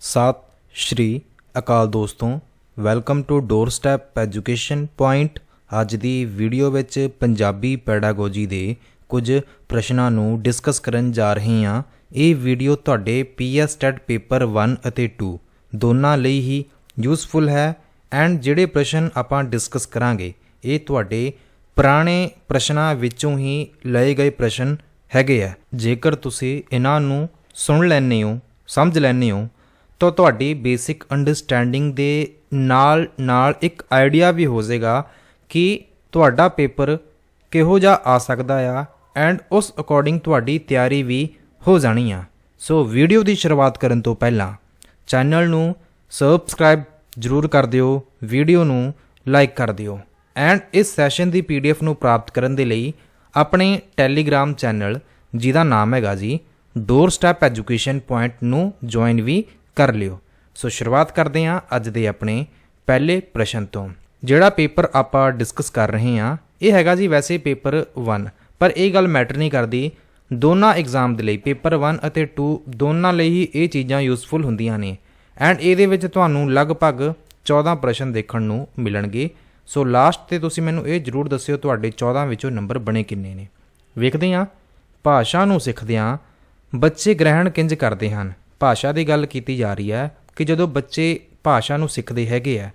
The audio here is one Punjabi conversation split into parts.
सत श्री अकाल दोस्तों, welcome to door step education point. अज दी वीडियो विच पंजाबी पैडागोजी दे कुछ प्रश्नां नूं डिस्कस करन जा रहे हां। ये वीडियो तुहाडे PS टैट पेपर 1 ਅਤੇ 2 दोनों ਲਈ ही यूजफुल है। एंड जिहड़े प्रश्न आपां डिस्कस करांगे ये तुहाडे पुराने प्रश्नां विचों ही लए गए प्रश्न हैगे आ। जेकर तुसीं इन्हां नूं सुन लैंदे हो, समझ लैंदे हो, तो तुहाडी बेसिक अंडरस्टैंडिंग दे नाल नाल एक आइडिया भी हो जाएगा कि तुहाडा पेपर किहो जिहा आ सकदा आ एंड उस अकॉर्डिंग तुहाडी तैयारी भी हो जानी आ। सो वीडियो की शुरुआत करन तो पहला चैनल नूं सबसक्राइब जरूर कर दिओ, वीडियो नूं लाइक कर दिओ एंड इस सैशन की PDF नूं प्राप्त करन दे लई अपने टैलीग्राम चैनल जिहदा नाम हैगा जी डोर स्टैप एजुकेशन पॉइंट नूं ज्वाइन भी कर लिओ। सो शुरुआत करते हैं अज दे अपने पहले प्रश्न तो। जिहड़ा पेपर आपां डिस्कस कर रहे हैं ये हैगा जी वैसे पेपर 1, पर यह गल मैटर नहीं करती। दोनों एग्जाम के लिए पेपर 1 ਅਤੇ 2 दोनों ਲਈ ही ये चीज़ां यूजफुल ਹੁੰਦੀਆਂ ਨੇ एंड ਇਹਦੇ ਵਿੱਚ ਤੁਹਾਨੂੰ ਲਗਭਗ 14 ਪ੍ਰਸ਼ਨ ਦੇਖਣ ਨੂੰ ਮਿਲਣਗੇ। सो लास्ट ਤੇ ਤੁਸੀਂ ਮੈਨੂੰ ਇਹ ਜ਼ਰੂਰ ਦੱਸਿਓ ਤੁਹਾਡੇ 14 ਵਿੱਚੋਂ ਨੰਬਰ ਬਣੇ ਕਿੰਨੇ ਨੇ। ਵੇਖਦੇ ਹਾਂ ਭਾਸ਼ਾ ਨੂੰ ਸਿੱਖਦਿਆਂ ਬੱਚੇ ਗ੍ਰਹਿਣ ਕਿੰਜ ਕਰਦੇ ਹਨ। ਭਾਸ਼ਾ ਦੀ ਗੱਲ ਕੀਤੀ ਜਾ ਰਹੀ ਹੈ ਕਿ ਜਦੋਂ ਬੱਚੇ ਭਾਸ਼ਾ ਨੂੰ ਸਿੱਖਦੇ ਹੈਗੇ ਆ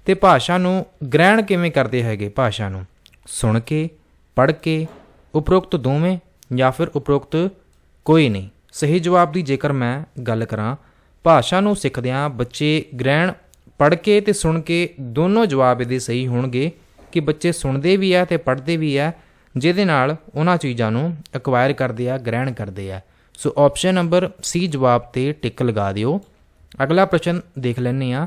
ਤੇ ਭਾਸ਼ਾ ਨੂੰ ਗ੍ਰਹਿਣ ਕਿਵੇਂ ਕਰਦੇ ਹੈਗੇ। ਭਾਸ਼ਾ ਨੂੰ ਸੁਣ ਕੇ, ਪੜ੍ਹ ਕੇ, ਉਪਰੋਕਤ ਦੋਵੇਂ ਜਾਂ ਫਿਰ ਉਪਰੋਕਤ ਕੋਈ ਨਹੀਂ। ਸਹੀ ਜਵਾਬ ਦੀ ਜੇਕਰ ਮੈਂ ਗੱਲ ਕਰਾਂ, ਭਾਸ਼ਾ ਨੂੰ ਸਿੱਖਦਿਆਂ ਬੱਚੇ ਗ੍ਰਹਿਣ ਪੜ੍ਹ ਕੇ ਤੇ ਸੁਣ ਕੇ ਦੋਨੋਂ ਜਵਾਬ ਇਹਦੇ ਸਹੀ ਹੋਣਗੇ ਕਿ ਬੱਚੇ ਸੁਣਦੇ ਵੀ ਆ ਤੇ ਪੜ੍ਹਦੇ ਵੀ ਆ, ਜਿਹਦੇ ਨਾਲ ਉਹਨਾਂ ਚੀਜ਼ਾਂ ਨੂੰ ਐਕਵਾਇਰ ਕਰਦੇ ਆ, ਗ੍ਰਹਿਣ ਕਰਦੇ ਆ। सो ऑप्शन नंबर C जवाब ते टिक लगा दिओ। अगला प्रश्न देख लैंदे आ,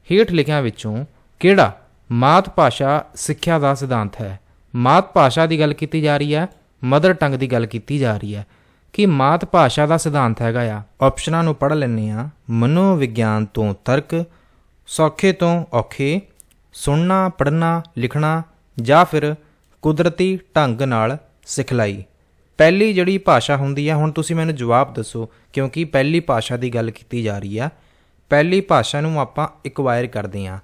हेठ लिखियां विचों किहड़ा मात भाषा सिक्ख्या दा सिद्धांत है। मात भाषा की गल की जा रही है, मदर टंग की गल की जा रही है कि मात भाषा का सिद्धांत हैगा आ। ऑप्शनां नूं पढ़ लैंदे आ, मनोविग्यान तो तर्क, सौखे तो औखे, सुनना पढ़ना लिखना ਜਾਂ फिर कुदरती ढंग नाल सिखलाई। पहली जिहड़ी भाषा हुंदी है, हुण तुसीं मैनूं जवाब दसो क्योंकि पहली भाषा की गल की जा रही है। पहली भाषा नूं आपां एक्वायर करदे हां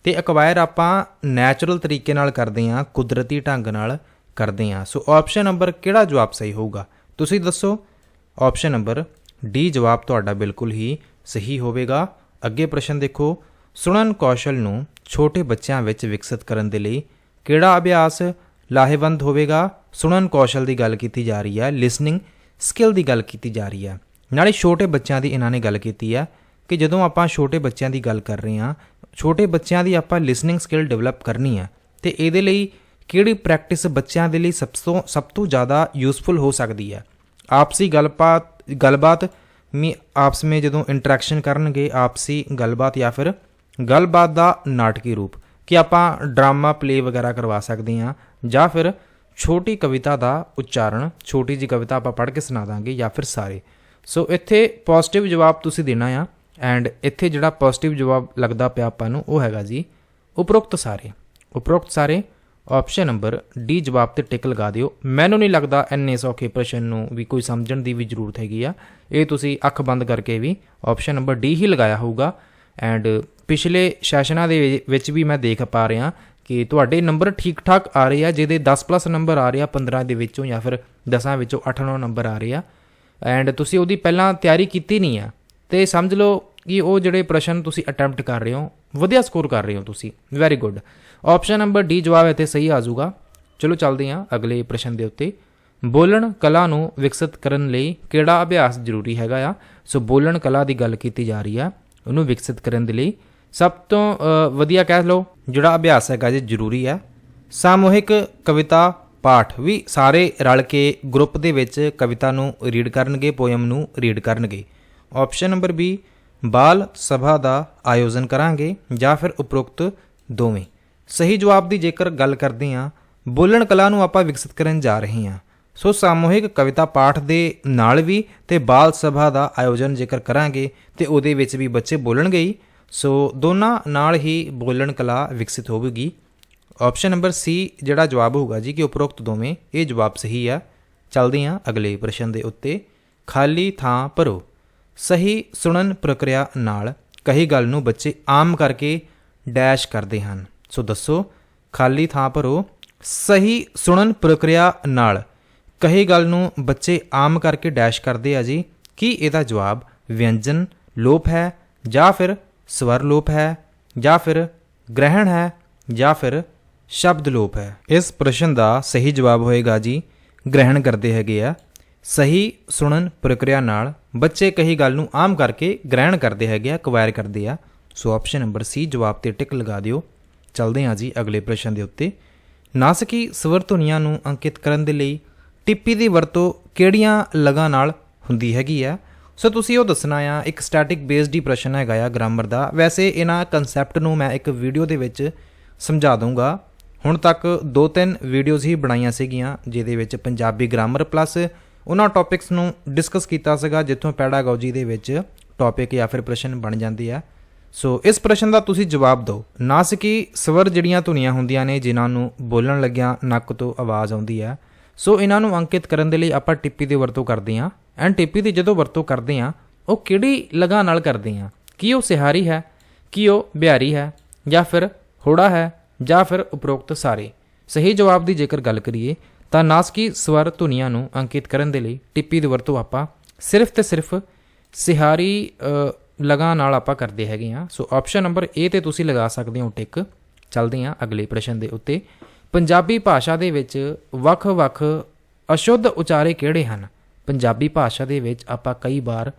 ते एक्वायर आपां नैचुरल तरीके नाल करदे हां, कुदरती ढंग नाल करदे हां। सो ऑप्शन नंबर किहड़ा जवाब सही होਊਗਾ तुसीं दसो। ऑप्शन नंबर D जवाब तुहाडा बिल्कुल ही सही होवेगा। अगे प्रश्न देखो, सुणन कौशल नूं छोटे बच्चों विच विकसित करन दे लई किहड़ा अभ्यास लाहेवंद होवेगा। सुणन कौशल की गल की जा रही है, लिसनिंग स्किल की गल की जा रही है। नाले छोटे बच्चों की इन्होंने गल की है कि जदों आपां छोटे बच्चों की गल कर रहे हैं, छोटे बच्चों की आपां लिसनिंग स्किल डिवेलप करनी है तो ये लई किहड़ी प्रैक्टिस बच्चों के लिए सब तो ज़्यादा यूजफुल हो सकती है। आपसी गलबात आपस में जदों इंटरैक्शन करनगे, आपसी गलबात या फिर गलबात का नाटकी रूप कि आपां ड्रामा प्ले वगैरह करवा सकते हैं, ਜਾਂ फिर छोटी कविता का उच्चारण, छोटी जी कविता आप पढ़ के सुना देंगे या फिर सारे। सो इत्थे पॉजिटिव जवाब तुसीं देना आ एंड इत्थे जिहड़ा पॉजिटिव जवाब लगदा पिया आपां नूं वो हैगा जी उपरोक्त सारे। उपरोक्त सारे ऑप्शन नंबर D जवाब ते टिक लगा दिओ। मैनूं नहीं लगदा इन्ने सौखे प्रश्न नूं भी कोई समझण दी भी जरूरत हैगी आ। ये तुसीं अख बंद करके भी ऑप्शन नंबर D ही लगाया होਊਗਾ। एंड पिछले सैशनां दे विच भी मैं देख पा रहा कि तुहाडे नंबर ठीक ठाक आ रहे हैं, ਜਿਹਦੇ 10+ नंबर आ रहे हैं 15 ਦੇ ਵਿੱਚੋਂ ਜਾਂ ਫਿਰ 10 ਵਿੱਚੋਂ 8-9 ਨੰਬਰ ਆ ਰਹੇ ਆ ਐਂਡ ਤੁਸੀਂ ਉਹਦੀ ਪਹਿਲਾਂ ਤਿਆਰੀ ਕੀਤੀ ਨਹੀਂ ਆ ਤੇ ਸਮਝ ਲਓ ਕਿ ਉਹ ਜਿਹੜੇ ਪ੍ਰਸ਼ਨ ਤੁਸੀਂ ਅਟੈਂਪਟ ਕਰ ਰਹੇ ਹੋ ਵਧੀਆ ਸਕੋਰ ਕਰ ਰਹੇ ਹੋ ਤੁਸੀਂ। Very good. Option number D ਜਵਾਬ ਇੱਥੇ ਸਹੀ ਆ ਜਾਊਗਾ। ਚਲੋ ਚੱਲਦੇ ਹਾਂ ਅਗਲੇ ਪ੍ਰਸ਼ਨ ਦੇ ਉੱਤੇ। ਬੋਲਣ ਕਲਾ ਨੂੰ ਵਿਕਸਿਤ ਕਰਨ ਲਈ ਕਿਹੜਾ ਅਭਿਆਸ ਜ਼ਰੂਰੀ ਹੈਗਾ ਆ। ਸੋ ਬੋਲਣ ਕਲਾ ਦੀ ਗੱਲ ਕੀਤੀ ਜਾ ਰਹੀ ਆ, ਉਹਨੂੰ ਵਿਕਸਿਤ ਕਰਨ ਦੇ ਲਈ सब तो वधिया कह लो जिहड़ा अभ्यास है जी जरूरी है सामूहिक कविता पाठ भी सारे रल के ग्रुप दे विच कविता नूं रीड करनगे, पोयम नूं रीड करनगे। ऑप्शन नंबर B बाल सभा का आयोजन करांगे या फिर उपरोक्त दोवें। सही जवाब की जेकर गल करते हैं, बोलण कला नूं आपां विकसित करन जा रहे हैं। सो सामूहिक कविता पाठ दे नाल भी ते बाल सभा का आयोजन जेकर करांगे तो उहदे विच भी बच्चे बोलणगे ही। सो दोनों नाल ही बोलण कला विकसित होगी। ऑप्शन नंबर C जिहड़ा जवाब होगा जी कि उपरोक्त दोवें, ये जवाब सही है। चलते हैं अगले प्रश्न के उत्ते। खाली थां भरो। सही सुनन प्रक्रिया नाल ਕਹੀ ਗੱਲ ਨੂੰ ਬੱਚੇ ਆਮ ਕਰਕੇ ਡੈਸ਼ ਕਰਦੇ ਹਨ। ਸੋ ਦੱਸੋ, ਖਾਲੀ ਥਾਂ ਭਰੋ। ਸਹੀ ਸੁਣਨ ਪ੍ਰਕਿਰਿਆ ਨਾਲ ਕਹੀ ਗੱਲ ਨੂੰ ਬੱਚੇ ਆਮ ਕਰਕੇ ਡੈਸ਼ ਕਰਦੇ ਆ ਜੀ। ਕੀ ਇਹਦਾ ਜਵਾਬ ਵਿਅੰਜਨ ਲੋਪ ਹੈ, ਜਾਂ ਫਿਰ ਸਵਰ ਲੋਪ ਹੈ, ਜਾਂ ਫਿਰ ਗ੍ਰਹਿਣ ਹੈ, ਜਾਂ ਫਿਰ ਸ਼ਬਦ ਲੋਪ ਹੈ? ਇਸ ਪ੍ਰਸ਼ਨ ਦਾ ਸਹੀ ਜਵਾਬ ਹੋਏਗਾ ਜੀ ਗ੍ਰਹਿਣ ਕਰਦੇ ਹੈਗੇ ਆ। ਸਹੀ ਸੁਣਨ ਪ੍ਰਕਿਰਿਆ ਨਾਲ ਬੱਚੇ ਕਹੀ ਗੱਲ ਨੂੰ ਆਮ ਕਰਕੇ ਗ੍ਰਹਿਣ ਕਰਦੇ ਹੈਗੇ ਆ, ਅਕਵਾਇਰ ਕਰਦੇ ਆ। ਸੋ ਆਪਸ਼ਨ ਨੰਬਰ ਸੀ ਜਵਾਬ ਤੇ ਟਿਕ ਲਗਾ ਦਿਓ। ਚਲਦੇ ਹਾਂ ਜੀ ਅਗਲੇ ਪ੍ਰਸ਼ਨ ਦੇ ਉੱਤੇ। ਨਾਸਕੀ ਸਵਰ ਧੁਨੀਆਂ ਨੂੰ ਅੰਕਿਤ ਕਰਨ ਦੇ ਲਈ ਟਿੱਪੀ ਦੀ ਵਰਤੋਂ ਕਿਹੜੀਆਂ ਲਗਾਂ ਨਾਲ ਹੁੰਦੀ ਹੈਗੀ ਆ? ਸੋ ਤੁਸੀਂ ਉਹ ਦੱਸਣਾ ਆ। ਇੱਕ ਸਟੈਟਿਕ ਬੇਸਡ ਹੀ ਪ੍ਰਸ਼ਨ ਹੈਗਾ ਆ ਗ੍ਰਾਮਰ ਦਾ। ਵੈਸੇ ਇਹਨਾਂ ਕੰਸੈਪਟ ਨੂੰ ਮੈਂ ਇੱਕ ਵੀਡੀਓ ਦੇ ਵਿੱਚ ਸਮਝਾ ਦੂੰਗਾ। ਹੁਣ ਤੱਕ 2-3 ਵੀਡੀਓਜ਼ ਹੀ ਬਣਾਈਆਂ ਸੀਗੀਆਂ ਜਿਹਦੇ ਵਿੱਚ ਪੰਜਾਬੀ ਗ੍ਰਾਮਰ ਪਲੱਸ ਉਹਨਾਂ ਟੌਪਿਕਸ ਨੂੰ ਡਿਸਕਸ ਕੀਤਾ ਸੀਗਾ ਜਿੱਥੋਂ ਪੈਡਾਗੋਜੀ ਦੇ ਵਿੱਚ ਟੌਪਿਕ ਜਾਂ ਫਿਰ ਪ੍ਰਸ਼ਨ ਬਣ ਜਾਂਦੇ ਆ। ਸੋ ਇਸ ਪ੍ਰਸ਼ਨ ਦਾ ਤੁਸੀਂ ਜਵਾਬ ਦਿਓ। ਨਾਸਕੀ ਸਵਰ ਜਿਹੜੀਆਂ ਧੁਨੀਆਂ ਹੁੰਦੀਆਂ ਨੇ ਜਿਨ੍ਹਾਂ ਨੂੰ ਬੋਲਣ ਲੱਗਿਆਂ ਨੱਕ ਤੋਂ ਆਵਾਜ਼ ਆਉਂਦੀ ਹੈ, ਸੋ ਇਹਨਾਂ ਨੂੰ ਅੰਕਿਤ ਕਰਨ ਦੇ ਲਈ ਆਪਾਂ ਟਿੱਪੀ ਦੀ ਵਰਤੋਂ ਕਰਦੇ ਹਾਂ। ਐਂਡ ਟਿੱਪੀ ਦੀ ਜਦੋਂ ਵਰਤੋਂ ਕਰਦੇ ਹਾਂ ਉਹ ਕਿਹੜੀ ਲਗਾਂ ਨਾਲ ਕਰਦੇ ਹਾਂ? ਕੀ ਉਹ ਸਿਹਾਰੀ ਹੈ, ਕੀ ਉਹ ਬਿਹਾਰੀ ਹੈ, ਜਾਂ ਫਿਰ ਹੋੜਾ ਹੈ, ਜਾਂ ਫਿਰ ਉਪਰੋਕਤ ਸਾਰੇ? ਸਹੀ ਜਵਾਬ ਦੀ ਜੇਕਰ ਗੱਲ ਕਰੀਏ ਤਾਂ ਨਾਸਕੀ ਸਵਰ ਧੁਨੀਆਂ ਨੂੰ ਅੰਕਿਤ ਕਰਨ ਦੇ ਲਈ ਟਿੱਪੀ ਦੀ ਵਰਤੋਂ ਆਪਾਂ ਸਿਰਫ ਤੇ ਸਿਰਫ ਸਿਹਾਰੀ ਲਗਾਂ ਨਾਲ ਆਪਾਂ ਕਰਦੇ ਹੈਗੇ ਹਾਂ। ਸੋ ਆਪਸ਼ਨ ਨੰਬਰ ਏ ਤੇ ਤੁਸੀਂ ਲਗਾ ਸਕਦੇ ਹੋ ਟਿਕ। ਚੱਲਦੇ ਹਾਂ ਅਗਲੇ ਪ੍ਰਸ਼ਨ ਦੇ ਉੱਤੇ। ਪੰਜਾਬੀ ਭਾਸ਼ਾ ਦੇ ਵਿੱਚ ਵੱਖ-ਵੱਖ ਅਸ਼ੁੱਧ ਉਚਾਰੇ ਕਿਹੜੇ ਹਨ? ਪੰਜਾਬੀ ਭਾਸ਼ਾ ਦੇ ਵਿੱਚ ਆਪਾਂ ਕਈ ਵਾਰ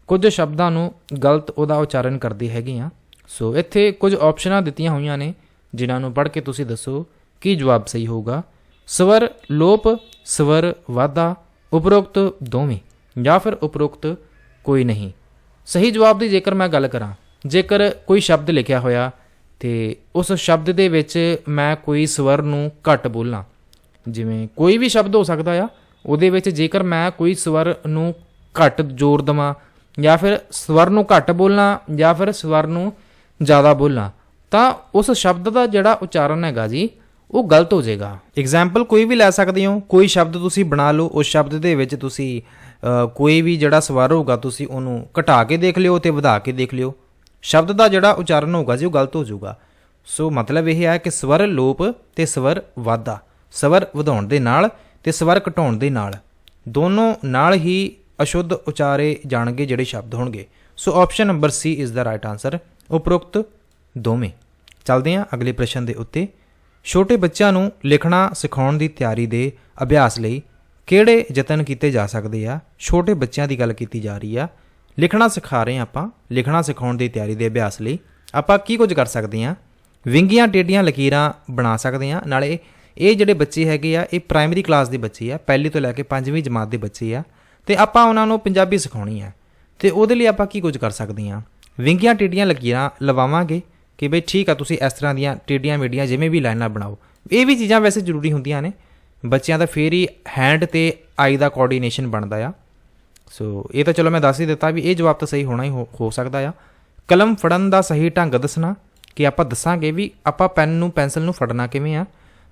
ਕੁਝ ਸ਼ਬਦਾਂ ਨੂੰ ਗਲਤ ਉਹਦਾ ਉਚਾਰਨ ਕਰਦੇ ਹੈਗੇ ਹਾਂ। ਸੋ ਇੱਥੇ ਕੁਝ ਆਪਸ਼ਨਾਂ ਦਿੱਤੀਆਂ ਹੋਈਆਂ ਨੇ ਜਿਨ੍ਹਾਂ ਨੂੰ ਪੜ੍ਹ ਕੇ ਤੁਸੀਂ ਦੱਸੋ ਕੀ ਜਵਾਬ ਸਹੀ ਹੋਊਗਾ। ਸਵਰ ਲੋਪ, ਸਵਰ ਵਾਧਾ, ਉਪਰੋਕਤ ਦੋਵੇਂ, ਜਾਂ ਫਿਰ ਉਪਰੋਕਤ ਕੋਈ ਨਹੀਂ? ਸਹੀ ਜਵਾਬ ਦੀ ਜੇਕਰ ਮੈਂ ਗੱਲ ਕਰਾਂ, ਜੇਕਰ ਕੋਈ ਸ਼ਬਦ ਲਿਖਿਆ ਹੋਇਆ ਅਤੇ ਉਸ ਸ਼ਬਦ ਦੇ ਵਿੱਚ ਮੈਂ ਕੋਈ ਸਵਰ ਨੂੰ ਘੱਟ ਬੋਲਾਂ, ਜਿਵੇਂ ਕੋਈ ਵੀ ਸ਼ਬਦ ਹੋ ਸਕਦਾ ਆ, ਉਹਦੇ ਵਿੱਚ ਜੇਕਰ ਮੈਂ ਕੋਈ ਸਵਰ ਨੂੰ ਘੱਟ ਜ਼ੋਰ ਦੇਵਾਂ ਜਾਂ ਫਿਰ ਸਵਰ ਨੂੰ ਘੱਟ ਬੋਲਾਂ ਜਾਂ ਫਿਰ ਸਵਰ ਨੂੰ ਜ਼ਿਆਦਾ ਬੋਲਾਂ, ਤਾਂ ਉਸ ਸ਼ਬਦ ਦਾ ਜਿਹੜਾ ਉਚਾਰਨ ਹੈਗਾ ਜੀ ਉਹ ਗਲਤ ਹੋ ਜਾਏਗਾ। ਐਗਜ਼ਾਮਪਲ ਕੋਈ ਵੀ ਲੈ ਸਕਦੇ ਹੋ। ਕੋਈ ਸ਼ਬਦ ਤੁਸੀਂ ਬਣਾ ਲਓ, ਉਸ ਸ਼ਬਦ ਦੇ ਵਿੱਚ ਤੁਸੀਂ ਕੋਈ ਵੀ ਜਿਹੜਾ ਸਵਰ ਹੋਊਗਾ ਤੁਸੀਂ ਉਹਨੂੰ ਘਟਾ ਕੇ ਦੇਖ ਲਿਓ ਅਤੇ ਵਧਾ ਕੇ ਦੇਖ ਲਿਓ, ਸ਼ਬਦ ਦਾ ਜਿਹੜਾ ਉਚਾਰਨ ਹੋਊਗਾ ਜੀ ਉਹ ਗਲਤ ਹੋ ਜਾਊਗਾ। ਸੋ ਮਤਲਬ ਇਹ ਹੈ ਕਿ ਸਵਰ ਲੋਪ ਅਤੇ ਸਵਰ ਵਾਧਾ, ਸਵਰ ਵਧਾਉਣ ਦੇ ਨਾਲ ਅਤੇ ਸਵਰ ਘਟਾਉਣ ਦੇ ਨਾਲ, ਦੋਨੋਂ ਨਾਲ ਹੀ ਅਸ਼ੁੱਧ ਉਚਾਰੇ ਜਾਣਗੇ ਜਿਹੜੇ ਸ਼ਬਦ ਹੋਣਗੇ। ਸੋ option number C is the right answer, ਉਪਰੋਕਤ ਦੋਵੇਂ। ਚੱਲਦੇ ਹਾਂ ਅਗਲੇ ਪ੍ਰਸ਼ਨ ਦੇ ਉੱਤੇ। ਛੋਟੇ ਬੱਚਿਆਂ ਨੂੰ ਲਿਖਣਾ ਸਿਖਾਉਣ ਦੀ ਤਿਆਰੀ ਦੇ ਅਭਿਆਸ ਲਈ ਕਿਹੜੇ ਯਤਨ ਕੀਤੇ ਜਾ ਸਕਦੇ ਆ? ਛੋਟੇ ਬੱਚਿਆਂ ਦੀ ਗੱਲ ਕੀਤੀ ਜਾ ਰਹੀ ਆ, ਲਿਖਣਾ ਸਿਖਾ ਰਹੇ ਹਾਂ ਆਪਾਂ। ਲਿਖਣਾ ਸਿਖਾਉਣ ਦੀ ਤਿਆਰੀ ਦੇ ਅਭਿਆਸ ਲਈ ਆਪਾਂ ਕੀ ਕੁਝ ਕਰ ਸਕਦੇ ਹਾਂ? ਵਿੰਗੀਆਂ ਟੇਢੀਆਂ ਲਕੀਰਾਂ ਬਣਾ ਸਕਦੇ ਹਾਂ। ਨਾਲੇ ਇਹ ਜਿਹੜੇ ਬੱਚੇ ਹੈਗੇ ਆ ਇਹ ਪ੍ਰਾਇਮਰੀ ਕਲਾਸ ਦੇ ਬੱਚੇ ਆ, ਪਹਿਲੀ ਤੋਂ ਲੈ ਕੇ 5ਵੀਂ ਜਮਾਤ ਦੇ ਬੱਚੇ ਆ, ਅਤੇ ਆਪਾਂ ਉਹਨਾਂ ਨੂੰ ਪੰਜਾਬੀ ਸਿਖਾਉਣੀ ਹੈ। ਅਤੇ ਉਹਦੇ ਲਈ ਆਪਾਂ ਕੀ ਕੁਝ ਕਰ ਸਕਦੇ ਹਾਂ? ਵਿੰਗੀਆਂ ਟੇਢੀਆਂ ਲਕੀਰਾਂ ਲਵਾਵਾਂਗੇ ਕਿ ਬਈ ਠੀਕ ਆ ਤੁਸੀਂ ਇਸ ਤਰ੍ਹਾਂ ਦੀਆਂ ਟੇਢੀਆਂ ਮੇਢੀਆਂ ਜਿਵੇਂ ਵੀ ਲਾਈਨਾਂ ਬਣਾਓ। ਇਹ ਵੀ ਚੀਜ਼ਾਂ ਵੈਸੇ ਜ਼ਰੂਰੀ ਹੁੰਦੀਆਂ ਨੇ ਬੱਚਿਆਂ ਦਾ, ਫੇਰ ਹੀ ਹੈਂਡ ਅਤੇ ਆਈ ਦਾ ਕੋਆਰਡੀਨੇਸ਼ਨ ਬਣਦਾ ਆ। ਸੋ ਇਹ ਤਾਂ ਚਲੋ ਮੈਂ ਦੱਸ ਹੀ ਦਿੱਤਾ ਵੀ ਇਹ ਜਵਾਬ ਤਾਂ ਸਹੀ ਹੋਣਾ ਹੀ ਹੋ ਸਕਦਾ ਆ। ਕਲਮ ਫੜਨ ਦਾ ਸਹੀ ਢੰਗ ਦੱਸਣਾ, ਕਿ ਆਪਾਂ ਦੱਸਾਂਗੇ ਵੀ ਆਪਾਂ ਪੈਨ ਨੂੰ ਪੈਨਸਿਲ ਨੂੰ ਫੜਨਾ ਕਿਵੇਂ ਆ।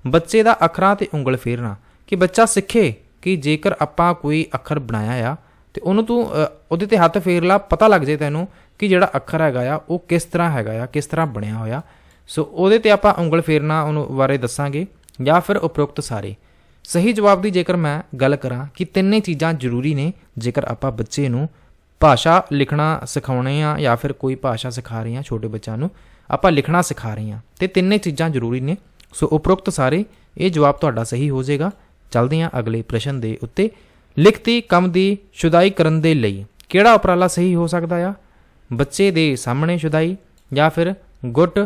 ਬੱਚੇ ਦਾ ਅੱਖਰਾਂ 'ਤੇ ਉਂਗਲ ਫੇਰਨਾ, ਕਿ ਬੱਚਾ ਸਿੱਖੇ ਕਿ ਜੇਕਰ ਆਪਾਂ ਕੋਈ ਅੱਖਰ ਬਣਾਇਆ ਆ ਅਤੇ ਉਹਨੂੰ ਤੂੰ ਉਹਦੇ 'ਤੇ ਹੱਥ ਫੇਰ ਲਾ, ਪਤਾ ਲੱਗ ਜਾਏ ਤੈਨੂੰ ਕਿ ਜਿਹੜਾ ਅੱਖਰ ਹੈਗਾ ਆ ਉਹ ਕਿਸ ਤਰ੍ਹਾਂ ਹੈਗਾ ਆ, ਕਿਸ ਤਰ੍ਹਾਂ ਬਣਿਆ ਹੋਇਆ। ਸੋ ਉਹਦੇ 'ਤੇ ਆਪਾਂ ਉਂਗਲ ਫੇਰਨਾ ਉਹਨੂੰ ਬਾਰੇ ਦੱਸਾਂਗੇ। ਜਾਂ ਫਿਰ ਉਪਰੋਕਤ ਸਾਰੇ। ਸਹੀ ਜਵਾਬ ਦੀ ਜੇਕਰ ਮੈਂ ਗੱਲ ਕਰਾਂ ਕਿ ਤਿੰਨੇ ਚੀਜ਼ਾਂ ਜ਼ਰੂਰੀ ਨੇ ਜੇਕਰ ਆਪਾਂ ਬੱਚੇ ਨੂੰ ਭਾਸ਼ਾ ਲਿਖਣਾ ਸਿਖਾਉਣੇ ਆ ਜਾਂ ਫਿਰ ਕੋਈ ਭਾਸ਼ਾ ਸਿਖਾ ਰਹੇ ਹਾਂ, ਛੋਟੇ ਬੱਚਿਆਂ ਨੂੰ ਆਪਾਂ ਲਿਖਣਾ ਸਿਖਾ ਰਹੇ ਹਾਂ, ਅਤੇ ਤਿੰਨੇ ਚੀਜ਼ਾਂ ਜ਼ਰੂਰੀ ਨੇ। ਸੋ ਉਪਰੋਕਤ ਸਾਰੇ, ਇਹ ਜਵਾਬ ਤੁਹਾਡਾ ਸਹੀ ਹੋ ਜਾਏਗਾ। ਚੱਲਦੇ ਹਾਂ ਅਗਲੇ ਪ੍ਰਸ਼ਨ ਦੇ ਉੱਤੇ। ਲਿਖਤੀ ਕੰਮ ਦੀ ਸ਼ੁਦਾਈ ਕਰਨ ਦੇ ਲਈ ਕਿਹੜਾ ਉਪਰਾਲਾ ਸਹੀ ਹੋ ਸਕਦਾ ਆ? ਬੱਚੇ ਦੇ ਸਾਹਮਣੇ ਸ਼ੁਦਾਈ ਜਾਂ ਫਿਰ ਗੁੱਟ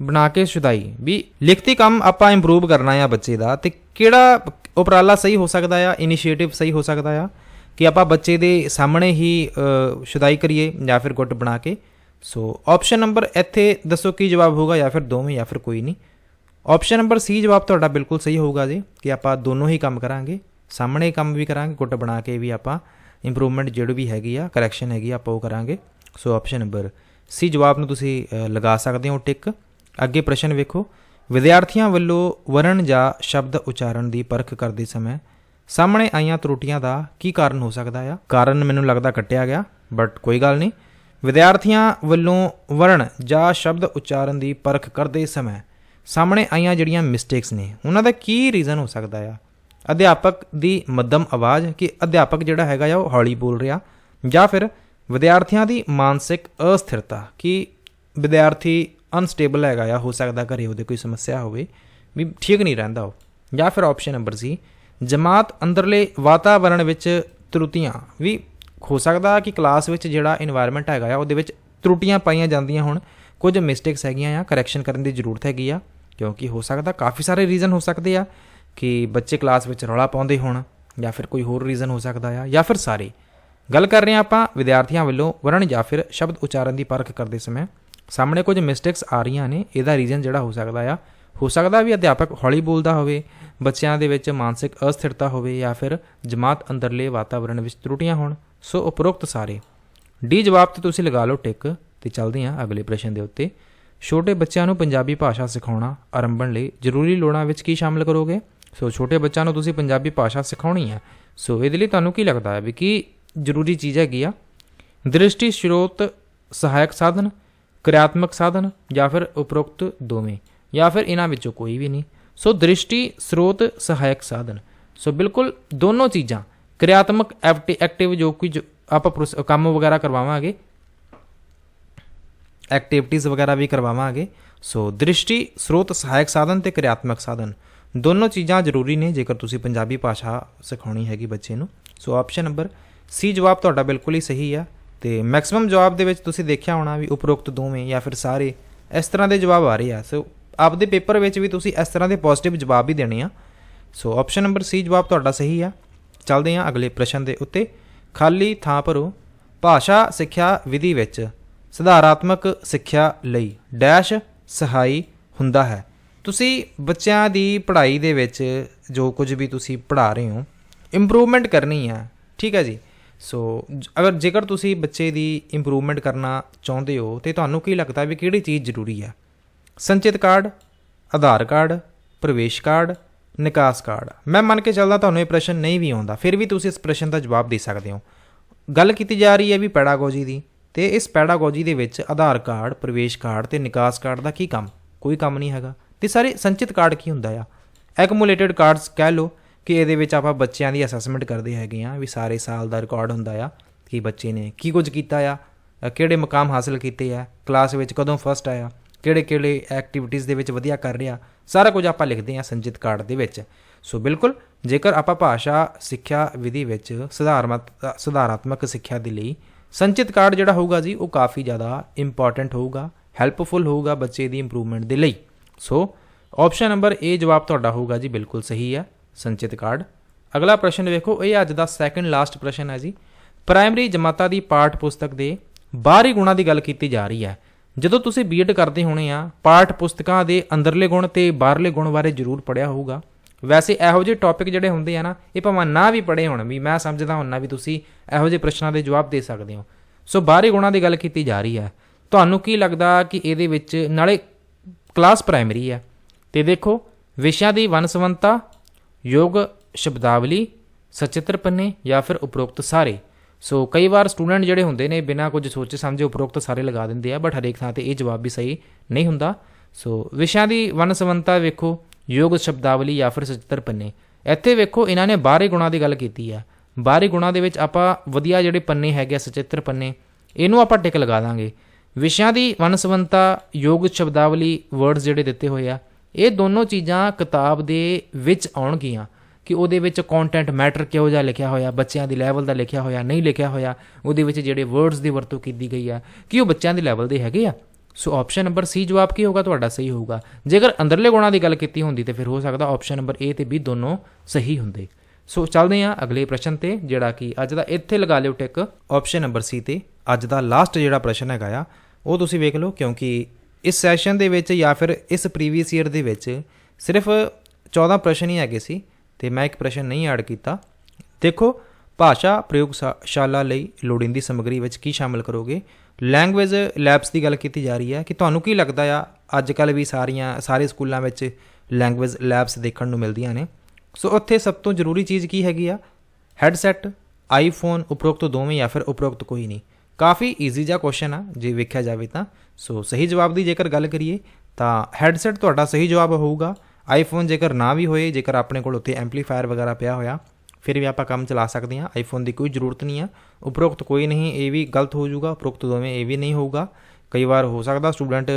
ਬਣਾ ਕੇ ਸ਼ੁਦਾਈ। ਵੀ ਲਿਖਤੀ ਕੰਮ ਆਪਾਂ ਇੰਪਰੂਵ ਕਰਨਾ ਆ ਬੱਚੇ ਦਾ, ਅਤੇ ਕਿਹੜਾ ਉਪਰਾਲਾ ਸਹੀ ਹੋ ਸਕਦਾ ਆ, ਇਨੀਸ਼ੀਏਟਿਵ ਸਹੀ ਹੋ ਸਕਦਾ ਆ ਕਿ ਆਪਾਂ ਬੱਚੇ ਦੇ ਸਾਹਮਣੇ ਹੀ ਸ਼ੁਦਾਈ ਕਰੀਏ ਜਾਂ ਫਿਰ ਗੁੱਟ ਬਣਾ ਕੇ। ਸੋ ਆਪਸ਼ਨ ਨੰਬਰ ਇੱਥੇ ਦੱਸੋ ਕੀ ਜਵਾਬ ਹੋਊਗਾ, ਜਾਂ ਫਿਰ ਦੋਵੇਂ ਜਾਂ ਫਿਰ ਕੋਈ ਨਹੀਂ? ਆਪਸ਼ਨ ਨੰਬਰ ਸੀ ਜਵਾਬ ਤੁਹਾਡਾ ਬਿਲਕੁਲ ਸਹੀ ਹੋਊਗਾ ਜੀ, ਕਿ ਆਪਾਂ ਦੋਨੋਂ ਹੀ ਕੰਮ ਕਰਾਂਗੇ, ਸਾਹਮਣੇ ਕੰਮ ਵੀ ਕਰਾਂਗੇ, ਗੁੱਟ ਬਣਾ ਕੇ ਵੀ ਆਪਾਂ ਇੰਪਰੂਵਮੈਂਟ ਜਿਹੜੀ ਵੀ ਹੈਗੀ ਆ, ਕਰੈਕਸ਼ਨ ਹੈਗੀ ਆਪਾਂ ਉਹ ਕਰਾਂਗੇ। ਸੋ ਆਪਸ਼ਨ ਨੰਬਰ ਸੀ ਜਵਾਬ ਨੂੰ ਤੁਸੀਂ ਲਗਾ ਸਕਦੇ ਹੋ ਟਿਕ। ਅੱਗੇ ਪ੍ਰਸ਼ਨ ਵੇਖੋ। ਵਿਦਿਆਰਥੀਆਂ ਵੱਲੋਂ ਵਰਣ ਜਾਂ ਸ਼ਬਦ ਉਚਾਰਨ ਦੀ ਪਰਖ ਕਰਦੇ ਸਮੇਂ ਸਾਹਮਣੇ ਆਈਆਂ ਤਰੁੱਟੀਆਂ ਦਾ ਕੀ ਕਾਰਨ ਹੋ ਸਕਦਾ ਆ? ਕਾਰਨ ਮੈਨੂੰ ਲੱਗਦਾ ਕੱਟਿਆ ਗਿਆ, ਬਟ ਕੋਈ ਗੱਲ ਨਹੀਂ। ਵਿਦਿਆਰਥੀਆਂ ਵੱਲੋਂ ਵਰਣ ਜਾਂ ਸ਼ਬਦ ਉਚਾਰਨ ਦੀ ਪਰਖ ਕਰਦੇ ਸਮੇਂ ਸਾਹਮਣੇ ਆਈਆਂ ਜਿਹੜੀਆਂ ਮਿਸਟੇਕਸ ਨੇ ਉਹਨਾਂ ਦਾ ਕੀ ਰੀਜ਼ਨ ਹੋ ਸਕਦਾ ਆ। ਅਧਿਆਪਕ ਦੀ ਮੱਧਮ ਆਵਾਜ਼, ਕਿ ਅਧਿਆਪਕ ਜਿਹੜਾ ਹੈਗਾ ਆ ਉਹ ਹੌਲੀ ਬੋਲ ਰਿਹਾ, ਜਾਂ ਫਿਰ ਵਿਦਿਆਰਥੀਆਂ ਦੀ ਮਾਨਸਿਕ ਅਸਥਿਰਤਾ, ਕਿ ਵਿਦਿਆਰਥੀ ਅਨਸਟੇਬਲ ਹੈਗਾ ਆ, ਹੋ ਸਕਦਾ ਘਰੇ ਉਹਦੇ ਕੋਈ ਸਮੱਸਿਆ ਹੋਵੇ ਵੀ ਠੀਕ ਨਹੀਂ ਰਹਿੰਦਾ ਉਹ, ਜਾਂ ਫਿਰ ਆਪਸ਼ਨ ਨੰਬਰ ਸੀ ਜਮਾਤ ਅੰਦਰਲੇ ਵਾਤਾਵਰਣ ਵਿੱਚ ਤਰੁੱਟੀਆਂ, ਵੀ ਹੋ ਸਕਦਾ ਕਿ ਕਲਾਸ ਵਿੱਚ ਜਿਹੜਾ ਇਨਵਾਇਰਮੈਂਟ ਹੈਗਾ ਆ ਉਹਦੇ ਵਿੱਚ ਤਰੁੱਟੀਆਂ ਪਾਈਆਂ ਜਾਂਦੀਆਂ ਹੁਣ, ਕੁਝ ਮਿਸਟੇਕਸ ਹੈਗੀਆਂ ਆ, ਕਰੈਕਸ਼ਨ ਕਰਨ ਦੀ ਜ਼ਰੂਰਤ ਹੈਗੀ ਆ, ਕਿਉਂਕਿ ਹੋ ਸਕਦਾ ਕਾਫੀ ਸਾਰੇ ਰੀਜ਼ਨ ਹੋ ਸਕਦੇ ਆ ਕਿ ਬੱਚੇ ਕਲਾਸ ਵਿੱਚ ਰੌਲਾ ਪਾਉਂਦੇ ਹੋਣ, ਜਾਂ ਫਿਰ ਕੋਈ ਹੋਰ ਰੀਜ਼ਨ ਹੋ ਸਕਦਾ ਆ, ਜਾਂ ਫਿਰ ਸਾਰੇ। ਗੱਲ ਕਰ ਰਹੇ ਹਾਂ ਆਪਾਂ ਵਿਦਿਆਰਥੀਆਂ ਵੱਲੋਂ ਵਰਣ ਜਾਂ ਫਿਰ ਸ਼ਬਦ ਉਚਾਰਨ ਦੀ ਪਰਖ ਕਰਦੇ ਸਮੇਂ ਸਾਹਮਣੇ ਕੁਝ ਮਿਸਟੇਕਸ ਆ ਰਹੀਆਂ ਨੇ, ਇਹਦਾ ਰੀਜ਼ਨ ਜਿਹੜਾ ਹੋ ਸਕਦਾ ਆ, ਹੋ ਸਕਦਾ ਵੀ ਅਧਿਆਪਕ ਹੌਲੀ ਬੋਲਦਾ ਹੋਵੇ, ਬੱਚਿਆਂ ਦੇ ਵਿੱਚ ਮਾਨਸਿਕ ਅਸਥਿਰਤਾ ਹੋਵੇ, ਜਾਂ ਫਿਰ ਜਮਾਤ ਅੰਦਰਲੇ ਵਾਤਾਵਰਣ ਵਿੱਚ ਤਰੁੱਟੀਆਂ ਹੋਣ। ਸੋ ਉਪਰੋਕਤ ਸਾਰੇ। ਡੀ ਜਵਾਬ ਤੇ ਤੁਸੀਂ ਲਗਾ ਲਓ ਟਿਕ, ਤੇ ਚੱਲਦੇ ਹਾਂ ਅਗਲੇ ਪ੍ਰਸ਼ਨ ਦੇ ਉੱਤੇ। ਛੋਟੇ ਬੱਚਿਆਂ ਨੂੰ ਪੰਜਾਬੀ ਭਾਸ਼ਾ ਸਿਖਾਉਣਾ ਆਰੰਭਣ ਲਈ ਜ਼ਰੂਰੀ ਲੋੜਾਂ ਵਿੱਚ ਕੀ ਸ਼ਾਮਲ ਕਰੋਗੇ? ਸੋ ਛੋਟੇ ਬੱਚਿਆਂ ਨੂੰ ਤੁਸੀਂ ਪੰਜਾਬੀ ਭਾਸ਼ਾ ਸਿਖਾਉਣੀ ਹੈ, ਸੋ ਇਹਦੇ ਲਈ ਤੁਹਾਨੂੰ ਕੀ ਲੱਗਦਾ ਹੈ ਵੀ ਕੀ ਜ਼ਰੂਰੀ ਚੀਜ਼ ਹੈਗੀ ਆ? ਦ੍ਰਿਸ਼ਟੀ ਸਰੋਤ ਸਹਾਇਕ ਸਾਧਨ, ਕਿਰਿਆਤਮਕ ਸਾਧਨ, ਜਾਂ ਫਿਰ ਉਪਰੋਕਤ ਦੋਵੇਂ, ਜਾਂ ਫਿਰ ਇਹਨਾਂ ਵਿੱਚੋਂ ਕੋਈ ਵੀ ਨਹੀਂ। ਸੋ ਦ੍ਰਿਸ਼ਟੀ ਸਰੋਤ ਸਹਾਇਕ ਸਾਧਨ, ਸੋ ਬਿਲਕੁਲ ਦੋਨੋਂ ਚੀਜ਼ਾਂ, ਕਿਰਿਆਤਮਕ ਐਕਟਿਵ ਜੋ ਕੁਝ ਆਪਾਂ ਕੰਮ ਵਗੈਰਾ ਕਰਵਾਵਾਂਗੇ, ਐਕਟੀਵਿਟੀਜ਼ ਵਗੈਰਾ ਵੀ ਕਰਵਾਵਾਂਗੇ। ਸੋ ਦ੍ਰਿਸ਼ਟੀ ਸਰੋਤ ਸਹਾਇਕ ਸਾਧਨ ਅਤੇ ਕਿਰਿਆਤਮਕ ਸਾਧਨ ਦੋਨੋਂ ਚੀਜ਼ਾਂ ਜ਼ਰੂਰੀ ਨੇ ਜੇਕਰ ਤੁਸੀਂ ਪੰਜਾਬੀ ਭਾਸ਼ਾ ਸਿਖਾਉਣੀ ਹੈਗੀ ਬੱਚੇ ਨੂੰ। ਸੋ ਆਪਸ਼ਨ ਨੰਬਰ ਸੀ ਜਵਾਬ ਤੁਹਾਡਾ ਬਿਲਕੁਲ ਹੀ ਸਹੀ ਆ। ਅਤੇ ਮੈਕਸਿਮਮ ਜਵਾਬ ਦੇ ਵਿੱਚ ਤੁਸੀਂ ਦੇਖਿਆ ਹੋਣਾ ਵੀ ਉਪਰੋਕਤ ਦੋਵੇਂ ਜਾਂ ਫਿਰ ਸਾਰੇ ਇਸ ਤਰ੍ਹਾਂ ਦੇ ਜਵਾਬ ਆ ਰਹੇ ਆ। ਸੋ ਆਪਦੇ ਪੇਪਰ ਵਿੱਚ ਵੀ ਤੁਸੀਂ ਇਸ ਤਰ੍ਹਾਂ ਦੇ ਪੋਜ਼ੀਟਿਵ ਜਵਾਬ ਹੀ ਦੇਣੇ ਆ। ਸੋ ਆਪਸ਼ਨ ਨੰਬਰ ਸੀ ਜਵਾਬ ਤੁਹਾਡਾ ਸਹੀ ਆ। ਚੱਲਦੇ ਹਾਂ ਅਗਲੇ ਪ੍ਰਸ਼ਨ ਦੇ ਉੱਤੇ। ਖਾਲੀ ਥਾਂ ਭਰੋ। ਭਾਸ਼ਾ ਸਿੱਖਿਆ ਵਿਧੀ ਵਿੱਚ ਸੁਧਾਰਾਤਮਕ ਸਿੱਖਿਆ ਲਈ ਡੈਸ਼ ਸਹਾਈ ਹੁੰਦਾ ਹੈ। ਤੁਸੀਂ ਬੱਚਿਆਂ ਦੀ ਪੜ੍ਹਾਈ ਦੇ ਵਿੱਚ ਜੋ ਕੁਝ ਵੀ ਤੁਸੀਂ ਪੜ੍ਹਾ ਰਹੇ ਹੋ ਇੰਪਰੂਵਮੈਂਟ ਕਰਨੀ ਆ, ਠੀਕ ਹੈ ਜੀ। ਸੋ ਜੇਕਰ ਤੁਸੀਂ ਬੱਚੇ ਦੀ ਇੰਪਰੂਵਮੈਂਟ ਕਰਨਾ ਚਾਹੁੰਦੇ ਹੋ ਤਾਂ ਤੁਹਾਨੂੰ ਕੀ ਲੱਗਦਾ ਵੀ ਕਿਹੜੀ ਚੀਜ਼ ਜ਼ਰੂਰੀ ਹੈ? ਸੰਚਿਤ ਕਾਰਡ, ਆਧਾਰ ਕਾਰਡ, ਪ੍ਰਵੇਸ਼ ਕਾਰਡ, ਨਿਕਾਸ ਕਾਰਡ। ਮੈਂ ਮੰਨ ਕੇ ਚੱਲਦਾ ਤੁਹਾਨੂੰ ਇਹ ਪ੍ਰਸ਼ਨ ਨਹੀਂ ਵੀ ਆਉਂਦਾ, ਫਿਰ ਵੀ ਤੁਸੀਂ ਇਸ ਪ੍ਰਸ਼ਨ ਦਾ ਜਵਾਬ ਦੇ ਸਕਦੇ ਹੋ। ਗੱਲ ਕੀਤੀ ਜਾ ਰਹੀ ਹੈ ਵੀ ਪੈਡਾਗੋਜੀ ਦੀ, ਅਤੇ ਇਸ ਪੈਡਾਗੋਜੀ ਦੇ ਵਿੱਚ ਆਧਾਰ ਕਾਰਡ, ਪ੍ਰਵੇਸ਼ ਕਾਰਡ ਅਤੇ ਨਿਕਾਸ ਕਾਰਡ ਦਾ ਕੀ ਕੰਮ? ਕੋਈ ਕੰਮ ਨਹੀਂ ਹੈਗਾ। ਅਤੇ ਸਾਰੇ ਸੰਚਿਤ ਕਾਰਡ ਕੀ ਹੁੰਦਾ ਆ? ਐਕੂਮੂਲੇਟਡ ਕਾਰਡਸ ਕਹਿ ਲਓ ਕਿ ਇਹਦੇ ਵਿੱਚ ਆਪਾਂ ਬੱਚਿਆਂ ਦੀ ਅਸੈਸਮੈਂਟ ਕਰਦੇ ਹੈਗੇ ਹਾਂ, ਵੀ ਸਾਰੇ ਸਾਲ ਦਾ ਰਿਕਾਰਡ ਹੁੰਦਾ ਆ ਕਿ ਬੱਚੇ ਨੇ ਕੀ ਕੁਝ ਕੀਤਾ ਆ, ਕਿਹੜੇ ਮੁਕਾਮ ਹਾਸਿਲ ਕੀਤੇ ਆ, ਕਲਾਸ ਵਿੱਚ ਕਦੋਂ ਫਸਟ ਆਇਆ, ਕਿਹੜੇ ਕਿਹੜੇ ਐਕਟੀਵਿਟੀਜ਼ ਦੇ ਵਿੱਚ ਵਧੀਆ ਕਰ ਰਿਹਾ, ਸਾਰਾ ਕੁਝ ਆਪਾਂ ਲਿਖਦੇ ਹਾਂ ਸੰਚਿਤ ਕਾਰਡ ਦੇ ਵਿੱਚ। ਸੋ ਬਿਲਕੁਲ ਜੇਕਰ ਆਪਾਂ ਭਾਸ਼ਾ ਸਿੱਖਿਆ ਵਿਧੀ ਵਿੱਚ ਸੁਧਾਰਾਤਮਕ ਸਿੱਖਿਆ ਦੇ ਲਈ ਸੰਚਿਤ ਕਾਰਡ ਜਿਹੜਾ ਹੋਊਗਾ ਜੀ ਉਹ ਕਾਫੀ ਜ਼ਿਆਦਾ ਇੰਪੋਰਟੈਂਟ ਹੋਊਗਾ, ਹੈਲਪਫੁਲ ਹੋਊਗਾ ਬੱਚੇ ਦੀ ਇੰਪਰੂਵਮੈਂਟ ਦੇ ਲਈ। ਸੋ ਆਪਸ਼ਨ ਨੰਬਰ ਏ ਜਵਾਬ ਤੁਹਾਡਾ ਹੋਊਗਾ ਜੀ ਬਿਲਕੁਲ ਸਹੀ ਹੈ, ਸੰਚਿਤ ਕਾਰਡ। ਅਗਲਾ ਪ੍ਰਸ਼ਨ ਵੇਖੋ, ਇਹ ਅੱਜ ਦਾ ਸੈਕਿੰਡ ਲਾਸਟ ਪ੍ਰਸ਼ਨ ਹੈ ਜੀ। ਪ੍ਰਾਇਮਰੀ ਜਮਾਤਾਂ ਦੀ ਪਾਠ ਪੁਸਤਕ ਦੇ ਬਾਹਰੀ ਗੁਣਾਂ ਦੀ ਗੱਲ ਕੀਤੀ ਜਾ ਰਹੀ ਹੈ। ਜਦੋਂ ਤੁਸੀਂ ਬੀਐਡ ਕਰਦੇ ਹੋਣੇ ਆ, ਪਾਠ ਪੁਸਤਕਾਂ ਦੇ ਅੰਦਰਲੇ ਗੁਣ ਅਤੇ ਬਾਹਰਲੇ ਗੁਣ ਬਾਰੇ ਜ਼ਰੂਰ ਪੜ੍ਹਿਆ ਹੋਊਗਾ। ਵੈਸੇ ਇਹੋ ਜਿਹੇ ਟੌਪਿਕ ਜਿਹੜੇ ਹੁੰਦੇ ਆ ਨਾ, ਇਹ ਭਾਵੇਂ ਨਾ ਵੀ ਪੜ੍ਹੇ ਹੋਣ, ਵੀ ਮੈਂ ਸਮਝਦਾ ਹੁੰਨਾ ਵੀ ਤੁਸੀਂ ਇਹੋ ਜਿਹੇ ਪ੍ਰਸ਼ਨਾਂ ਦੇ ਜਵਾਬ ਦੇ ਸਕਦੇ ਹੋ। ਸੋ ਬਾਹਰੀ ਗੁਣਾਂ ਦੀ ਗੱਲ ਕੀਤੀ ਜਾ ਰਹੀ ਹੈ। ਤੁਹਾਨੂੰ ਕੀ ਲੱਗਦਾ ਕਿ ਇਹਦੇ ਵਿੱਚ ਨਾਲੇ ਕਲਾਸ ਪ੍ਰਾਇਮਰੀ ਹੈ, ਅਤੇ ਦੇਖੋ ਵਿਸ਼ਿਆਂ ਦੀ ਵੰਨ-ਸੁਵੰਨਤਾ, ਯੋਗ ਸ਼ਬਦਾਵਲੀ, ਸਚਿੱਤਰ ਪੰਨੇ, ਜਾਂ ਫਿਰ ਉਪਰੋਕਤ ਸਾਰੇ। ਸੋ ਕਈ ਵਾਰ ਸਟੂਡੈਂਟ ਜਿਹੜੇ ਹੁੰਦੇ ਨੇ ਬਿਨਾਂ ਕੁਝ ਸੋਚੇ ਸਮਝੇ ਉਪਰੋਕਤ ਸਾਰੇ ਲਗਾ ਦਿੰਦੇ ਆ, ਬਟ ਹਰੇਕ ਥਾਂ 'ਤੇ ਇਹ ਜਵਾਬ ਵੀ ਸਹੀ ਨਹੀਂ ਹੁੰਦਾ। ਸੋ ਵਿਸ਼ਿਆਂ ਦੀ ਵੰਨ-ਸੁਵੰਨਤਾ ਵੇਖੋ, ਯੋਗ ਸ਼ਬਦਾਵਲੀ ਜਾਂ ਫਿਰ ਸਚਿੱਤਰ ਪੰਨੇ। ਇੱਥੇ ਵੇਖੋ ਇਹਨਾਂ ਨੇ ਬਾਹਰੀ ਗੁਣਾਂ ਦੀ ਗੱਲ ਕੀਤੀ ਹੈ। ਬਾਹਰੀ ਗੁਣਾਂ ਦੇ ਵਿੱਚ ਆਪਾਂ ਵਧੀਆ ਜਿਹੜੇ ਪੰਨੇ ਹੈਗੇ ਆ ਸਚਿੱਤਰ ਪੰਨੇ, ਇਹਨੂੰ ਆਪਾਂ ਟਿਕ ਲਗਾ ਦਾਂਗੇ। ਵਿਸ਼ਿਆਂ ਦੀ ਵੰਨ-ਸੁਵੰਨਤਾ, ਯੋਗ ਸ਼ਬਦਾਵਲੀ, ਵਰਡਸ ਜਿਹੜੇ ਦਿੱਤੇ ਹੋਏ ਆ, ਇਹ ਦੋਨੋਂ ਚੀਜ਼ਾਂ ਕਿਤਾਬ ਦੇ ਵਿੱਚ ਆਉਣਗੀਆਂ ਕਿ ਉਹਦੇ ਵਿੱਚ ਕੰਟੈਂਟ ਮੈਟਰ ਕਿਹੋ ਜਿਹਾ ਲਿਖਿਆ ਹੋਇਆ, ਬੱਚਿਆਂ ਦੀ ਲੈਵਲ ਦਾ ਲਿਖਿਆ ਹੋਇਆ, ਨਹੀਂ ਲਿਖਿਆ ਹੋਇਆ, ਉਹਦੇ ਵਿੱਚ ਜਿਹੜੇ ਵਰਡਸ ਦੀ ਵਰਤੋਂ ਕੀਤੀ ਗਈ ਆ ਕਿ ਉਹ ਬੱਚਿਆਂ ਦੇ ਲੈਵਲ ਦੇ ਹੈਗੇ ਆ। ਸੋ ਆਪਸ਼ਨ ਨੰਬਰ ਸੀ ਜਵਾਬ ਕੀ ਹੋਊਗਾ ਤੁਹਾਡਾ ਸਹੀ ਹੋਊਗਾ। ਜੇਕਰ ਅੰਦਰਲੇ ਗੁਣਾਂ ਦੀ ਗੱਲ ਕੀਤੀ ਹੁੰਦੀ ਤਾਂ ਫਿਰ ਹੋ ਸਕਦਾ ਆਪਸ਼ਨ ਨੰਬਰ ਏ ਅਤੇ ਬੀ ਦੋਨੋਂ ਸਹੀ ਹੁੰਦੇ। ਸੋ ਚੱਲਦੇ ਹਾਂ ਅਗਲੇ ਪ੍ਰਸ਼ਨ 'ਤੇ, ਜਿਹੜਾ ਕਿ ਅੱਜ ਦਾ ਇੱਥੇ ਲਗਾ ਲਿਓ ਟਿਕ ਆਪਸ਼ਨ ਨੰਬਰ ਸੀ 'ਤੇ। ਅੱਜ ਦਾ ਲਾਸਟ ਜਿਹੜਾ ਪ੍ਰਸ਼ਨ ਹੈਗਾ ਆ ਉਹ ਤੁਸੀਂ ਵੇਖ ਲਓ, ਕਿਉਂਕਿ ਇਸ ਸੈਸ਼ਨ ਦੇ ਵਿੱਚ ਜਾਂ ਫਿਰ ਇਸ ਪ੍ਰੀਵੀਅਸ ਈਅਰ ਦੇ ਵਿੱਚ ਸਿਰਫ 14 ਪ੍ਰਸ਼ਨ ਹੀ ਹੈਗੇ ਸੀ ਅਤੇ ਮੈਂ ਇੱਕ ਪ੍ਰਸ਼ਨ ਨਹੀਂ ਐਡ ਕੀਤਾ। ਦੇਖੋ, ਭਾਸ਼ਾ ਪ੍ਰਯੋਗਸ਼ਾਲਾ ਲਈ ਲੋੜੀਂਦੀ ਸਮੱਗਰੀ ਵਿੱਚ ਕੀ ਸ਼ਾਮਲ ਕਰੋਗੇ? ਲੈਂਗੁਏਜ ਲੈਬਸ ਦੀ ਗੱਲ ਕੀਤੀ ਜਾ ਰਹੀ ਹੈ ਕਿ ਤੁਹਾਨੂੰ ਕੀ ਲੱਗਦਾ ਆ, ਅੱਜ ਕੱਲ੍ਹ ਵੀ ਸਾਰੇ ਸਕੂਲਾਂ ਵਿੱਚ ਲੈਂਗੁਏਜ ਲੈਬਸ ਦੇਖਣ ਨੂੰ ਮਿਲਦੀਆਂ ਨੇ। ਸੋ ਉੱਥੇ ਸਭ ਤੋਂ ਜ਼ਰੂਰੀ ਚੀਜ਼ ਕੀ ਹੈਗੀ ਆ? ਹੈਡਸੈਟ, ਆਈਫੋਨ, ਉਪਰੋਕਤ ਦੋਵੇਂ ਜਾਂ ਫਿਰ ਉਪਰੋਕਤ ਕੋਈ ਨਹੀਂ। ਕਾफ़ੀ ਈਜ਼ੀ ਜਿਹਾ ਕੁਐਸਚਨ ਆ ਜੇ ਵੇਖਿਆ ਜਾਵੇ ਤਾਂ। ਸੋ ਸਹੀ ਜਵਾਬ ਦੀ ਜੇਕਰ ਗੱਲ ਕਰੀਏ ਤਾਂ ਹੈਡਸੈਟ ਤੁਹਾਡਾ ਸਹੀ ਜਵਾਬ ਹੋਊਗਾ। ਆਈਫੋਨ ਜੇਕਰ ਨਾ ਵੀ ਹੋਏ, ਜੇਕਰ ਆਪਣੇ ਕੋਲ ਉੱਥੇ ਐਂਪਲੀਫਾਇਰ ਵਗੈਰਾ ਪਿਆ ਹੋਇਆ, ਫਿਰ ਵੀ ਆਪਾਂ ਕੰਮ ਚਲਾ ਸਕਦੇ ਹਾਂ। ਆਈਫੋਨ ਦੀ ਕੋਈ ਜ਼ਰੂਰਤ ਨਹੀਂ ਆ। ਉਪਰੋਕਤ ਕੋਈ ਨਹੀਂ, ਇਹ ਵੀ ਗਲਤ ਹੋ ਜਾਊਗਾ। ਉਪਰੋਕਤ ਦੋਵੇਂ ਇਹ ਵੀ ਨਹੀਂ ਹੋਊਗਾ। ਕਈ ਵਾਰ ਹੋ ਸਕਦਾ ਸਟੂਡੈਂਟ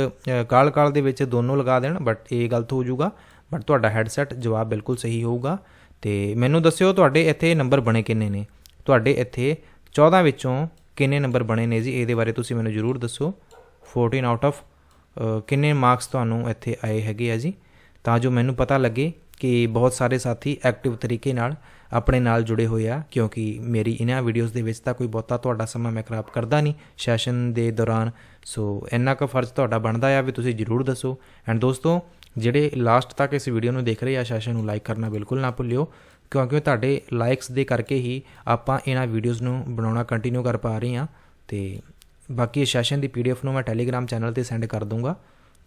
ਕਾਲ ਦੇ ਵਿੱਚ ਦੋਨੋਂ ਲਗਾ ਦੇਣ, ਬਟ ਇਹ ਗਲਤ ਹੋ ਜਾਊਗਾ। ਬਟ ਤੁਹਾਡਾ ਹੈਡਸੈਟ ਜਵਾਬ ਬਿਲਕੁਲ ਸਹੀ ਹੋਊਗਾ। ਅਤੇ ਮੈਨੂੰ ਦੱਸਿਓ ਤੁਹਾਡੇ ਇੱਥੇ ਨੰਬਰ ਬਣੇ ਕਿੰਨੇ ਨੇ, ਤੁਹਾਡੇ ਇੱਥੇ 14 ਵਿੱਚੋਂ ਕਿੰਨੇ ਨੰਬਰ ਬਣੇ ਨੇ ਜੀ, ਇਹਦੇ ਬਾਰੇ ਤੁਸੀਂ ਮੈਨੂੰ ਜ਼ਰੂਰ ਦੱਸੋ। 14 ਆਊਟ ਆਫ ਕਿੰਨੇ ਮਾਰਕਸ ਤੁਹਾਨੂੰ ਇੱਥੇ ਆਏ ਹੈਗੇ ਆ ਜੀ, ਤਾਂ ਜੋ ਮੈਨੂੰ ਪਤਾ ਲੱਗੇ ਕਿ ਬਹੁਤ ਸਾਰੇ ਸਾਥੀ ਐਕਟਿਵ ਤਰੀਕੇ ਨਾਲ ਆਪਣੇ ਨਾਲ ਜੁੜੇ ਹੋਏ ਆ। ਕਿਉਂਕਿ ਮੇਰੀ ਇਹਨਾਂ ਵੀਡੀਓਜ਼ ਦੇ ਵਿੱਚ ਤਾਂ ਕੋਈ ਬਹੁਤਾ ਤੁਹਾਡਾ ਸਮਾਂ ਮੈਂ ਖਰਾਬ ਕਰਦਾ ਨਹੀਂ ਸੈਸ਼ਨ ਦੇ ਦੌਰਾਨ। ਸੋ ਇੰਨਾ ਕੁ ਫਰਜ਼ ਤੁਹਾਡਾ ਬਣਦਾ ਆ ਵੀ ਤੁਸੀਂ ਜ਼ਰੂਰ ਦੱਸੋ। ਐਂਡ ਦੋਸਤੋ, ਜਿਹੜੇ ਲਾਸਟ ਤੱਕ ਇਸ ਵੀਡੀਓ ਨੂੰ ਦੇਖ ਰਹੇ ਆ, ਸੈਸ਼ਨ ਨੂੰ ਲਾਈਕ ਕਰਨਾ ਬਿਲਕੁਲ ਨਾ ਭੁੱਲਿਓ, ਕਿਉਂਕਿ ਤੁਹਾਡੇ ਲਾਈਕਸ ਦੇ ਕਰਕੇ ਹੀ ਆਪਾਂ ਇਹਨਾਂ ਵੀਡੀਓਜ਼ ਨੂੰ ਬਣਾਉਣਾ ਕੰਟੀਨਿਊ ਕਰ ਪਾ ਰਹੇ ਹਾਂ। ਅਤੇ ਬਾਕੀ ਇਸ ਸੈਸ਼ਨ ਦੀ PDF ਨੂੰ ਮੈਂ ਟੈਲੀਗ੍ਰਾਮ ਚੈਨਲ 'ਤੇ ਸੈਂਡ ਕਰ ਦੂੰਗਾ।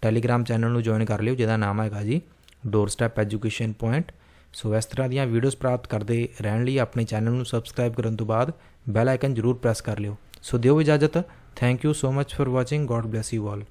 ਟੈਲੀਗ੍ਰਾਮ ਚੈਨਲ ਨੂੰ ਜੁਆਇਨ ਕਰ ਲਿਓ, ਜਿਹਦਾ ਨਾਮ ਹੈਗਾ ਜੀ ਡੋਰਸਟੈਪ ਐਜੂਕੇਸ਼ਨ ਪੁਆਇੰਟ। ਸੋ ਇਸ ਤਰ੍ਹਾਂ ਦੀਆਂ ਵੀਡੀਓਜ਼ ਪ੍ਰਾਪਤ ਕਰਦੇ ਰਹਿਣ ਲਈ ਆਪਣੇ ਚੈਨਲ ਨੂੰ ਸਬਸਕ੍ਰਾਈਬ ਕਰਨ ਤੋਂ ਬਾਅਦ ਬੈਲ ਆਈਕਨ ਜ਼ਰੂਰ ਪ੍ਰੈਸ ਕਰ ਲਿਓ। ਸੋ ਦਿਓ ਇਜਾਜ਼ਤ। Thank you so much for watching. God bless you all.